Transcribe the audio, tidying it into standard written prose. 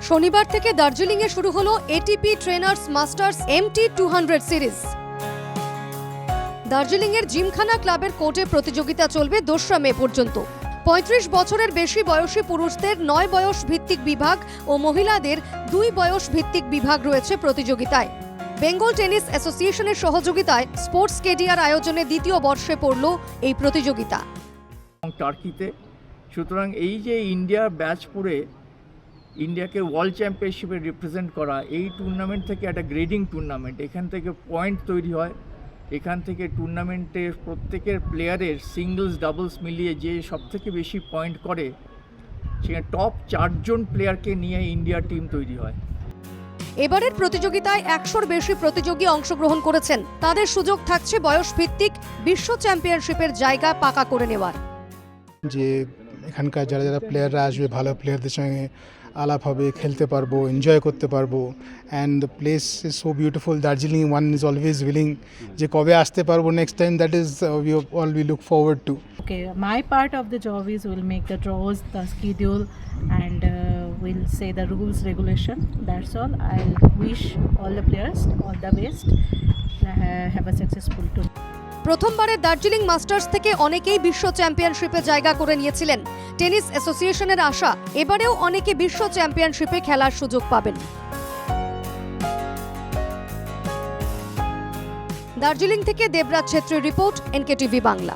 শনিবার থেকে দার্জিলিংয়ে শুরু হলো ATP trainers masters MT200 series. দার্জিলিংয়ের জিমখানা ক্লাবের কোর্টে প্রতিযোগিতা চলবে 2রা মে পর্যন্ত। 35 বছরের বেশি বয়সী পুরুষদের 9 বয়স ভিত্তিক বিভাগ ও মহিলাদের 2 বয়স ভিত্তিক বিভাগ রয়েছে প্রতিযোগিতায়। বেঙ্গল টেনিস অ্যাসোসিয়েশনের সহযোগিতায় স্পোর্টস কেডিআর আয়োজনে দ্বিতীয় বর্ষে পড়ল এই প্রতিযোগিতা। টার্কিতে, সুতরাং এই যে ইন্ডিয়ার ব্যাচ পড়ে ইন্ডিয়াকে ওয়ার্ল্ড চ্যাম্পিয়নশিপে রিপ্রেজেন্ট করা, এই টুর্নামেন্ট থেকে একটা গ্রেডিং টুর্নামেন্ট, এখান থেকে পয়েন্ট তৈরি হয়। এখান থেকে টুর্নামেন্টের প্রত্যেকের প্লেয়ারের সিঙ্গলস ডাবলস মিলিয়ে যে সবথেকে বেশি পয়েন্ট করে, সেখানে টপ 4 জন প্লেয়ারকে নিয়ে ইন্ডিয়ার টিম তৈরি হয়। এবারের প্রতিযোগিতায় 100-র বেশি প্রতিযোগী অংশগ্রহণ করেছেন। তাদের সুযোগ থাকছে বয়স ভিত্তিক বিশ্ব চ্যাম্পিয়নশিপের জায়গা পাকা করে নেওয়ার। যে এখানকার যারা যারা প্লেয়াররা আসবে, ভালো প্লেয়ারদের সঙ্গে আলাপ হবে, খেলতে পারবো, এনজয় করতে পারবো। And the place is so beautiful. Darjeeling one is always willing যে কবে আসতে পারবো next time, that is we look forward to. Okay, my part of the job is we'll make the draws, the schedule, and we'll say the rules, regulation. That's all. I'll wish all the players all the best. Have a successful tour. প্রথমবারের Darjeeling masters থেকে অনেকেই বিশ্ব চ্যাম্পিয়নশিপে জায়গা করে নিয়েছিলেন। Tennis অ্যাসোসিয়েশনের আশা, এবারেও অনেকে বিশ্ব চ্যাম্পিয়নশিপে খেলার সুযোগ পাবেন। দার্জিলিং থেকে দেবরাজ ছেত্রীর রিপোর্ট, NKTV বাংলা।